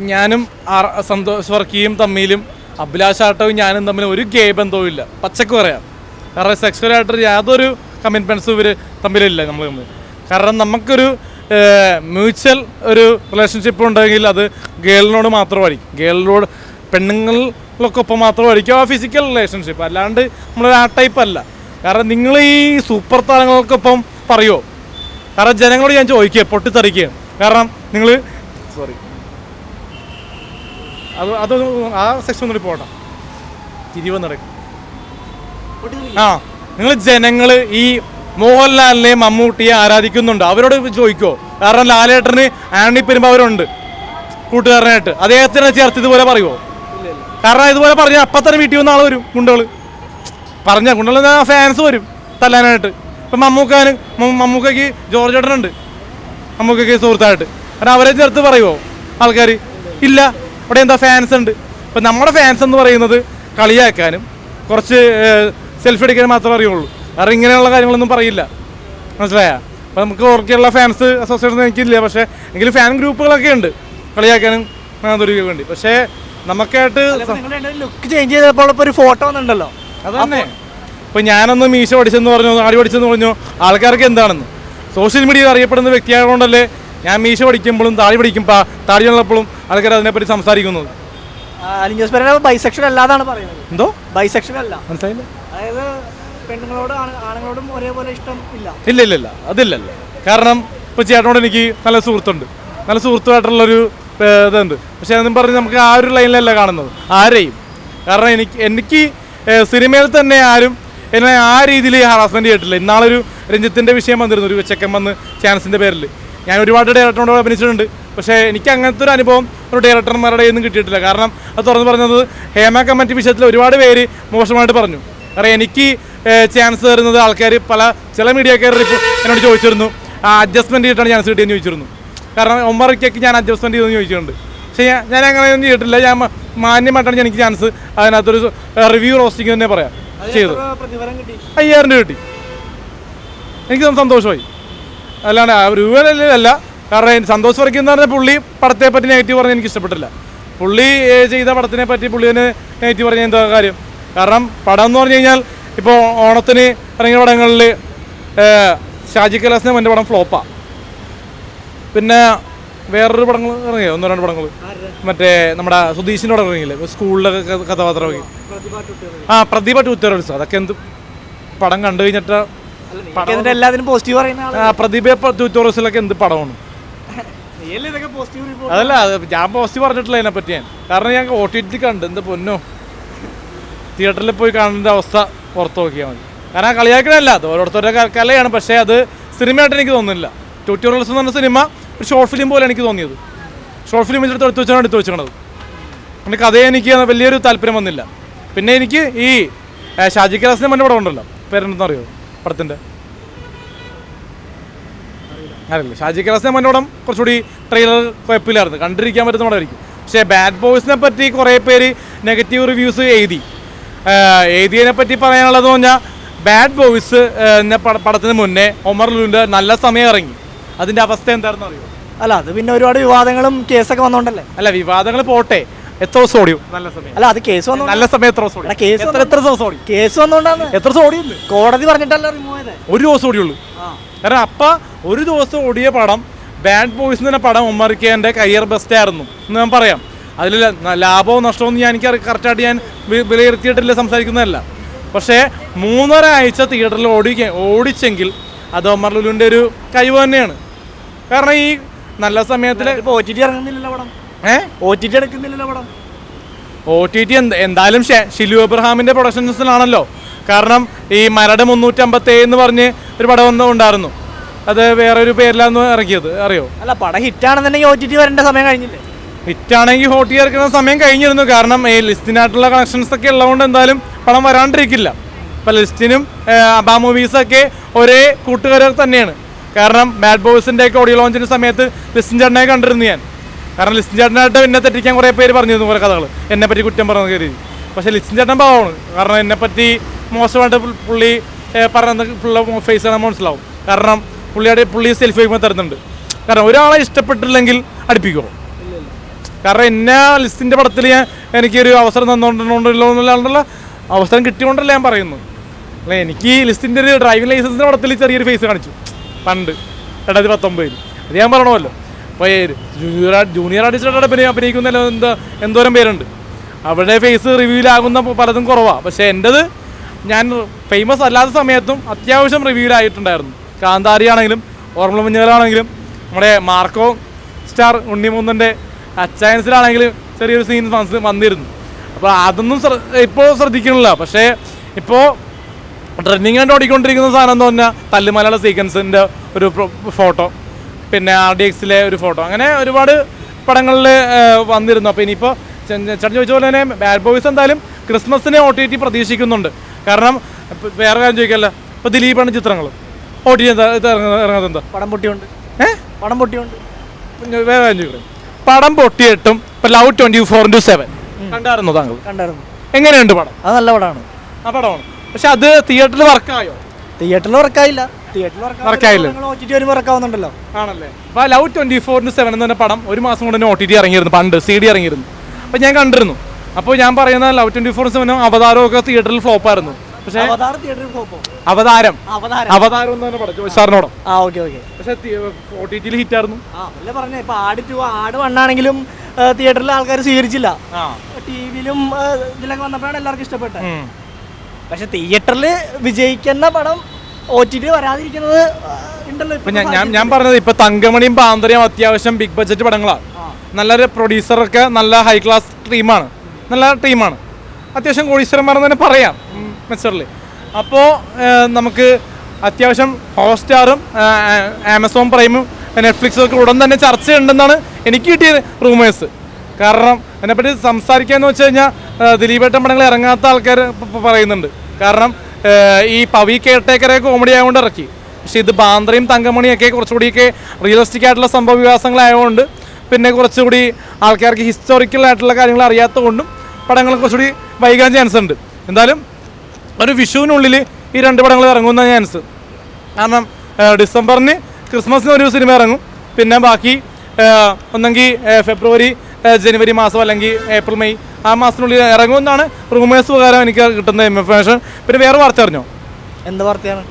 ഞാനും സന്തോഷ് വർക്കിയും തമ്മിലും അഭിലാഷ് ആട്ടവും ഞാനും തമ്മിൽ ഒരു ഗേ ബന്ധവും ഇല്ല, പച്ചക്ക് പറയാം. കാരണം സെക്സ്വലായിട്ട് യാതൊരു കമ്മിറ്റ്മെൻറ്റ്സും ഇവർ തമ്മിലില്ല നമ്മൾ തമ്മിൽ. കാരണം നമുക്കൊരു മ്യൂച്വൽ ഒരു റിലേഷൻഷിപ്പ് ഉണ്ടെങ്കിൽ അത് ഗേളിനോട് മാത്രമായിരിക്കും, ഗേളിനോട് പെണ്ണുങ്ങൾക്കൊപ്പം മാത്രമായിരിക്കും ആ ഫിസിക്കൽ റിലേഷൻഷിപ്പ്, അല്ലാണ്ട് നമ്മളൊരു ആ ടൈപ്പ് അല്ല. കാരണം നിങ്ങൾ ഈ സൂപ്പർ താരങ്ങൾക്കൊപ്പം പറയുമോ? കാരണം ജനങ്ങളോട് ഞാൻ ചോദിക്കുക, പൊട്ടിത്തെറിക്കുകയാണ്. കാരണം നിങ്ങൾ അത് ആ സെക്ഷൻ ഒന്നും പോട്ടെ, നടക്കും. നിങ്ങൾ ജനങ്ങൾ ഈ മോഹൻലാലിനെ മമ്മൂട്ടിയെ ആരാധിക്കുന്നുണ്ട്, അവരോട് ചോദിക്കുമോ? കാരണം ലാലേട്ടന് ആന്റണി പെരുമ്പാവൂരുണ്ട് കൂട്ടുകാരനായിട്ട്, അദ്ദേഹത്തിനെ ചേർത്ത് ഇതുപോലെ പറയുമോ? കാരണം ഇതുപോലെ പറഞ്ഞാൽ അപ്പം തന്നെ വീട്ടിൽ വന്ന ആൾ വരും, ഗുണ്ടകൾ ഫാൻസ് വരും തല്ലാനായിട്ട്. ഇപ്പം മമ്മൂക്കയ്ക്ക് ജോർജ് ചേട്ടനുണ്ട്, മമ്മൂക്കയ്ക്ക് സുഹൃത്തായിട്ട്. കാരണം അവരെ ചേർത്ത് പറയുമോ ആൾക്കാർ? ഇല്ല. അവിടെ എന്താ ഫാൻസ് ഉണ്ട്. ഇപ്പം നമ്മുടെ ഫാൻസ് എന്ന് പറയുന്നത് കളിയാക്കാനും കുറച്ച് സെൽഫി എടുക്കാനും മാത്രമേ അറിയുള്ളൂ. കാരണം ഇങ്ങനെയുള്ള കാര്യങ്ങളൊന്നും പറയില്ല, മനസ്സിലായ? അപ്പം നമുക്ക് ഓർക്കെയുള്ള ഫാൻസ് അസോസിയേഷൻ എനിക്കില്ല, പക്ഷേ എങ്കിലും ഫാൻ ഗ്രൂപ്പുകളൊക്കെ ഉണ്ട് കളിയാക്കാനും അതൊരു വേണ്ടി. പക്ഷേ നമുക്കായിട്ട് ലുക്ക് ചേഞ്ച് ചെയ്തപ്പോൾ ഒരു ഫോട്ടോ വന്നിട്ടുണ്ടല്ലോ, അത് തന്നെ. ഇപ്പം ഞാനൊന്ന് മീശ പഠിച്ചെന്ന് പറഞ്ഞു, താടി പഠിച്ചെന്ന് പറഞ്ഞു, ആൾക്കാർക്ക് എന്താണെന്ന് സോഷ്യൽ മീഡിയയിൽ അറിയപ്പെടുന്ന വ്യക്തിയായതുകൊണ്ടല്ലേ ഞാൻ മീശ പഠിക്കുമ്പോഴും താടി താടി ഉള്ളപ്പോഴും ആൾക്കാർ അതിനെപ്പറ്റി സംസാരിക്കുന്നത്. ബൈസെക്ഷൽ അല്ലാതാണ് പറയുന്നത്. എന്തോ ബൈസെക്ഷൽ അല്ല, മനസ്സിലായില്ല. അതായത് പെണ്ണുങ്ങളോട് ആണുങ്ങളോടും ഒരേപോലെ ഇഷ്ടം ഇല്ല. ഇല്ല അതില്ലല്ലോ. കാരണം ഇപ്പോൾ ചേട്ടനോട് എനിക്ക് നല്ല സുഹൃത്തുമായിട്ടുള്ളൊരു ഇതുണ്ട്. പക്ഷേ അതെന്നും പറഞ്ഞ് നമുക്ക് ആ ഒരു ലൈനിലല്ല കാണുന്നത് ആരെയും. കാരണം എനിക്ക് സിനിമയിൽ തന്നെ ആരും എന്നെ ആ രീതിയിൽ ഹറാസ്മെൻറ്റ് ചെയ്തിട്ടില്ല. ഇന്നാളൊരു രഞ്ജിത്തിൻ്റെ വിഷയം വന്നിരുന്നു, ഒരു ചെക്കൻ വന്ന് ചാൻസിൻ്റെ പേരിൽ. ഞാൻ ഒരുപാട് ഡയറക്ടറിനോട് അഭിനയിച്ചിട്ടുണ്ട്, പക്ഷേ എനിക്ക് അങ്ങനത്തെ ഒരു അനുഭവം ഒരു ഡയറക്ടർമാരുടെ ഒന്നും കിട്ടിയിട്ടില്ല. കാരണം അത് തുറന്ന് പറഞ്ഞത് ഹേമ കമ്മിറ്റി വിഷയത്തിൽ ഒരുപാട് പേര് മോശമായിട്ട് പറഞ്ഞു. കാരണം എനിക്ക് ചാൻസ് തരുന്നത് ആൾക്കാർ ചില മീഡിയക്കാർ എന്നോട് ചോദിച്ചിരുന്നു, അഡ്ജസ്റ്റ്മെൻറ്റ് ചെയ്തിട്ടാണ് ചാൻസ് കിട്ടിയെന്ന് ചോദിച്ചിരുന്നു. കാരണം ഒമ്മറയ്ക്കൊക്കെ ഞാൻ അഡ്ജസ്റ്റ്മെൻറ്റ് ചെയ്തെന്ന് ചോദിച്ചിട്ടുണ്ട്. പക്ഷേ ഞാൻ അങ്ങനെയൊന്നും ചെയ്തിട്ടില്ല. ഞാൻ മാന്യമായിട്ടാണ് എനിക്ക് ചാൻസ് അതിനകത്തൊരു റിവ്യൂ റോസ്റ്റിംഗ് തന്നെ പറയാം ചെയ്തു. 5000 രൂപ കിട്ടി, എനിക്ക് സന്തോഷമായി. അല്ലാണ്ട് രൂപയല്ല. കാരണം സന്തോഷ് വർക്കി എന്ന് പറഞ്ഞ പുള്ളി പടത്തെ പറ്റി നെഗറ്റീവ് പറഞ്ഞാൽ എനിക്ക് ഇഷ്ടപ്പെട്ടില്ല. പുള്ളി ചെയ്ത പടത്തിനെ പറ്റി പുള്ളിന് നെഗറ്റീവ് പറഞ്ഞാൽ എന്താ കാര്യം? കാരണം പടം എന്ന് പറഞ്ഞു കഴിഞ്ഞാൽ ഇപ്പോൾ ഓണത്തിന് ഇറങ്ങിയ പടങ്ങളിൽ ഷാജി കൈലാസിന് എൻ്റെ പടം ഫ്ലോപ്പാണ്. പിന്നെ വേറൊരു പടങ്ങൾ ഇറങ്ങിയോ, 1-2 പടങ്ങൾ, മറ്റേ നമ്മുടെ സുധീഷിൻ്റെ പടം ഇറങ്ങിയില്ലേ, സ്കൂളിലൊക്കെ കഥാപാത്രം ഇറങ്ങി. പ്രതിഭ ട്യൂറ്റോറിയൽസ്, അതൊക്കെ എന്ത് പടം കണ്ടു കഴിഞ്ഞിട്ട് എല്ലാത്തിനും പോസിറ്റീവ് പറയുന്ന പ്രതിഭ ട്യൂറ്റോറിയൽസിലൊക്കെ എന്ത് പടമാണ്? അതല്ല, ഞാൻ പോസിറ്റീവ് പറഞ്ഞിട്ടില്ല അതിനെപ്പറ്റി. കാരണം ഞാൻ OTT കണ്ട്, എന്ത് പൊന്നോ, തിയേറ്ററിൽ പോയി കാണേണ്ട അവസ്ഥ പുറത്ത് നോക്കിയാൽ മതി. കാരണം കളിയാക്കണമല്ല, അത് ഓരോരുത്തരുടെ കലയാണ്. പക്ഷേ അത് സിനിമയായിട്ട് എനിക്ക് തോന്നുന്നില്ല. ട്യൂട്ടോറിയൽസ് എന്ന് പറഞ്ഞ സിനിമ ഒരു ഷോർട്ട് ഫിലിം പോലെ എനിക്ക് തോന്നിയത്. ഷോർട്ട് ഫിലിം എടുത്ത് വെച്ചേക്കണത്. എൻ്റെ കഥയെ എനിക്ക് വലിയൊരു താല്പര്യം വന്നില്ല. പിന്നെ എനിക്ക് ഈ ഷാജി കൈലാസിൻ്റെ മറ്റേ പടം ഉണ്ടല്ലോ, പേരെന്തെന്ന് അറിയോ പടത്തിൻ്റെ? അറിയില്ല. ഷാജി കൈലാസിൻ്റെ മറ്റേ പടം കുറച്ചുകൂടി ട്രെയിലർ കുഴപ്പമില്ലായിരുന്നു, കണ്ടിരിക്കാൻ പറ്റുന്ന പടമായിരിക്കും. പക്ഷേ ബാഡ് ബോയ്സിനെ പറ്റി കുറേ പേര് നെഗറ്റീവ് റിവ്യൂസ് എഴുതിയതിനെ പറ്റി പറയാനുള്ളതെന്ന് പറഞ്ഞാൽ, ബാഡ് ബോയ്സ് എന്ന പടത്തിന് മുന്നേ ഒമർ ലുലുവിൻ്റെ നല്ല സമയം ഇറങ്ങി. അതിൻ്റെ അവസ്ഥ എന്താണെന്ന് അറിയോ? അല്ല, അത് പിന്നെ ഒരുപാട് വിവാദങ്ങളും കേസൊക്കെ വന്നോണ്ടല്ലേ. അല്ല, വിവാദങ്ങൾ പോട്ടെ, എത്ര ദിവസം ഓടിയോ നല്ല സമയം? അല്ല, അത് കേസ് വന്നു, നല്ല സമയം എത്ര ദിവസം ഓടി? എത്ര ദിവസം ഓടി? കേസ് വന്നോണ്ടാണ്. എത്ര ദിവസം ഓടിയുണ്ട്? കോടതി പറഞ്ഞിട്ടല്ല റിമൂവ് ചെയ്തത്. ഒരു ദിവസം ഓടിയുള്ളൂ. കാരണം അപ്പം ഒരു ദിവസം ഓടിയ പടം ബാഡ് ബോയ്സ് എന്ന പടം ഒമറിക്കേൻ്റെ കരിയർ ബെസ്റ്റ് ആയിരുന്നു എന്ന് ഞാൻ പറയാം. അതിൽ ലാഭവും നഷ്ടവും എനിക്ക് കറക്റ്റായിട്ട് ഞാൻ വിലയിരുത്തിയിട്ടില്ല, സംസാരിക്കുന്നതല്ല. പക്ഷേ 3.5 ആഴ്ച തിയേറ്ററിൽ ഓടിച്ചെങ്കിൽ അത് ഒമർ ലുലുവിൻ്റെ ഒരു കഴിവ് തന്നെയാണ്. കാരണം ഈ നല്ല സമയത്തിൽ OTT ഇറങ്ങുന്നില്ലല്ലോ പടം. OTT എടുക്കുന്നില്ലല്ലോ പടം. OTT എന്തായാലും ഷിലു എബ്രഹാമിൻ്റെ പ്രൊഡക്ഷൻസിലാണല്ലോ. കാരണം ഈ മരട് 357 എന്ന് പറഞ്ഞ് ഒരു പടം ഉണ്ടായിരുന്നു, അത് വേറൊരു പേരിലാന്ന് ഇറക്കിയത്, അറിയോ? അല്ല, പടം ഹിറ്റാണെന്നുണ്ടെങ്കിൽ OTT വരേണ്ട സമയം കഴിഞ്ഞില്ലേ? ഹിറ്റാണെങ്കിൽ OTT ഇറക്കുന്ന സമയം കഴിഞ്ഞിരുന്നു. കാരണം ഈ ലിസ്റ്റിനായിട്ടുള്ള കണക്ഷൻസ് ഒക്കെ ഉള്ളതുകൊണ്ട് എന്തായാലും പടം വരാണ്ടിരിക്കില്ല. ഇപ്പം ലിസ്റ്റിനും അബാ മൂവീസൊക്കെ ഒരേ കൂട്ടുകാർ തന്നെയാണ്. കാരണം ബാഡ് ബോയ്സിൻ്റെ ഒക്കെ ഓഡിയോ ലോഞ്ചിൻ്റെ സമയത്ത് ലിസ്റ്റിൻ ചേട്ടനെ കണ്ടിരുന്നു ഞാൻ. കാരണം ലിസ്റ്റിൻ ചേട്ടനായിട്ട് എന്നെ തെറ്റിക്കാൻ കുറേ പേര് പറഞ്ഞിരുന്നു, കുറേ കഥകൾ എന്നെപ്പറ്റി കുറ്റം പറഞ്ഞ കയറി. പക്ഷേ ലിസ്റ്റിൻ ചേട്ടൻ പാവമാണ്. കാരണം എന്നെപ്പറ്റി മോശമായിട്ട് പുള്ളി പറഞ്ഞ ഫേസ് ആണ് മനസ്സിലാവും. കാരണം പുള്ളി സെൽഫി വയ്ക്കുമ്പോൾ തരുന്നുണ്ട്. കാരണം ഒരാളെ ഇഷ്ടപ്പെട്ടില്ലെങ്കിൽ അടുപ്പിക്കുമോ? കാരണം എന്നെ ലിസ്റ്റിൻ്റെ പടത്തിൽ എനിക്കൊരു അവസരം തന്നുകൊണ്ടുണ്ടല്ലോ എന്നുള്ള അവസരം കിട്ടിയോണ്ടല്ല ഞാൻ പറയുന്നത്. അല്ല, എനിക്ക് ലിസ്റ്റിൻ്റെ ഒരു ഡ്രൈവിംഗ് ലൈസൻസിൻ്റെ പടത്തിൽ ചെറിയൊരു ഫേസ് കാണിച്ചു പണ്ട് 2019 അത് ഞാൻ പറയണമല്ലോ. അപ്പോൾ ജൂനിയർ ആർട്ടിസ്റ്റായിട്ട് അഭിനയിക്കുന്ന എന്തോരം പേരുണ്ട്, അവരുടെ ഫേസ് റിവ്യൂലാകുന്ന പലതും കുറവാണ്. പക്ഷേ എൻ്റെത് ഞാൻ ഫേമസ് അല്ലാത്ത സമയത്തും അത്യാവശ്യം റിവ്യൂലായിട്ടുണ്ടായിരുന്നു. കാന്താരി ആണെങ്കിലും ഓർമ്മ മഞ്ഞളാണെങ്കിലും നമ്മുടെ മാർക്കോ സ്റ്റാർ ഉണ്ണിമൂന്നൻ്റെ അച്ചായൻസിലാണെങ്കിലും ചെറിയൊരു സീൻ വന്നിരുന്നു. അപ്പോൾ അതൊന്നും ഇപ്പോൾ ശ്രദ്ധിക്കണില്ല. പക്ഷേ ഇപ്പോൾ ട്രെൻഡിങ് ആയിട്ട് ഓടിക്കൊണ്ടിരിക്കുന്ന സാധനം എന്ന് പറഞ്ഞാൽ തല്ലുമലയുടെ സീക്വൻസിൻ്റെ ഒരു ഫോട്ടോ, പിന്നെ RDXലെ ഒരു ഫോട്ടോ, അങ്ങനെ ഒരുപാട് പടങ്ങളിൽ വന്നിരുന്നു. അപ്പോൾ ഇനിയിപ്പോൾ ചേട്ടൻ ചോദിച്ച പോലെ തന്നെ ബാഡ് ബോയ്സ് എന്തായാലും ക്രിസ്മസിനെ OTT പ്രതീക്ഷിക്കുന്നുണ്ട്. കാരണം വേറെ കാര്യം ചോദിക്കല്ല, ഇപ്പോൾ ദിലീപാണ് ചിത്രങ്ങൾ OTT ഇറങ്ങുന്നത് എന്താ പടം പൊട്ടിയുണ്ട്. പടം പൊട്ടിയുണ്ട്. വേറെ കാര്യം ചോദിക്കണം, പടം പൊട്ടിയിട്ടും ഇപ്പോൾ ലവ് 24/7 കണ്ടായിരുന്നോ താങ്കൾ? കണ്ടായിരുന്നു. എങ്ങനെയുണ്ട് പടം? അത് നല്ല പടമാണ്. ആ പടമാണ്. പക്ഷെ അത് തിയേറ്ററിൽ വർക്കായോ? തിയേറ്ററിൽ വർക്കായില്ല. വർക്കായില്ല. OTT വരുമ്പോൾ വർക്കാവുന്നുണ്ടല്ലോ. ആണല്ലേ. അപ്പോൾ ലവ് 24/7 എന്ന് പറഞ്ഞ പടം ഒരു മാസം കൊണ്ട് തന്നെ OTT ഇറങ്ങിയിരുന്നു, പണ്ട് CD ഇറങ്ങിയിരുന്നു. അപ്പോൾ ഞാൻ കണ്ടിരുന്നു. അപ്പോൾ ഞാൻ പറയുന്ന ലവ് 24/7 അവതാരവും ഒക്കെ തിയേറ്ററിൽ ഫ്ലോപ്പായിരുന്നു. പക്ഷേ അവതാരം എന്ന് തന്നെ പടം സാറിനോടോ? പക്ഷേ OTT ഹിറ്റായിരുന്നു. പറഞ്ഞ ഇപ്പൊ ആട് വണ്ണാണെങ്കിലും തിയേറ്ററിൽ ആൾക്കാർ സ്വീകരിച്ചില്ല. TV-ലും ഇതിലൊക്കെ വന്നപ്പോഴാണ് എല്ലാവർക്കും ഇഷ്ടപ്പെട്ടത്. പക്ഷെ തിയേറ്ററിൽ വിജയിക്കുന്ന പടം OTT വരാതിരിക്കുന്നത് ഉണ്ടല്ലോ. ഇപ്പൊ ഞാൻ പറഞ്ഞത് ഇപ്പൊ തങ്കമണിയും പാന്തരയും അത്യാവശ്യം ബിഗ് ബഡ്ജറ്റ് പടങ്ങളാണ്. നല്ലൊരു പ്രൊഡ്യൂസറൊക്കെ നല്ല ഹൈ ക്ലാസ് നല്ല ടീമാണ്. അത്യാവശ്യം കോടീശ്വരന്മാരെന്ന് തന്നെ പറയാം മെച്ചറിൽ. അപ്പോൾ നമുക്ക് അത്യാവശ്യം ഹോട്ട്സ്റ്റാറും ആമസോൺ പ്രൈമും നെറ്റ്ഫ്ലിക്സും ഒക്കെ ഉടൻ തന്നെ ചർച്ചയുണ്ടെന്നാണ് എനിക്ക് കിട്ടിയ റൂമേഴ്സ്. കാരണം അതിനെപ്പറ്റി സംസാരിക്കാന്ന് വെച്ച് കഴിഞ്ഞാൽ ദിലീപേട്ടൻ പടങ്ങൾ ഇറങ്ങാത്ത ആൾക്കാർ പറയുന്നുണ്ട്. കാരണം ഈ പവി കെയർടേക്കറെ കോമഡി ആയതുകൊണ്ട് ഇറക്കി. പക്ഷേ ഇത് ബാന്ദ്രയും തങ്കമണിയൊക്കെ കുറച്ചുകൂടിയൊക്കെ റിയലിസ്റ്റിക് ആയിട്ടുള്ള സംഭവ വികാസങ്ങളായതുകൊണ്ട്, പിന്നെ കുറച്ചുകൂടി ആൾക്കാർക്ക് ഹിസ്റ്റോറിക്കൽ ആയിട്ടുള്ള കാര്യങ്ങൾ അറിയാത്തതുകൊണ്ടും പടങ്ങൾ കുറച്ചുകൂടി വൈകാൻ ചാൻസ് ഉണ്ട്. എന്തായാലും ഒരു വിഷുവിനുള്ളിൽ ഈ 2 പടങ്ങൾ ഇറങ്ങുന്ന ചാൻസ്. കാരണം ഡിസംബറിന് ക്രിസ്മസിന് ഒരു സിനിമ ഇറങ്ങും, പിന്നെ ബാക്കി ഒന്നെങ്കിൽ ഫെബ്രുവരി ജനുവരി മാസം അല്ലെങ്കിൽ ഏപ്രിൽ മെയ് ആ മാസത്തിനുള്ളിൽ ഇറങ്ങുമെന്നാണ് റൂമേഴ്സ് പ്രകാരം എനിക്ക് കിട്ടുന്ന ഇൻഫർമേഷൻ. പിന്നെ വേറെ വാർത്ത അറിഞ്ഞോ? എന്ത് വാർത്തയാണ്?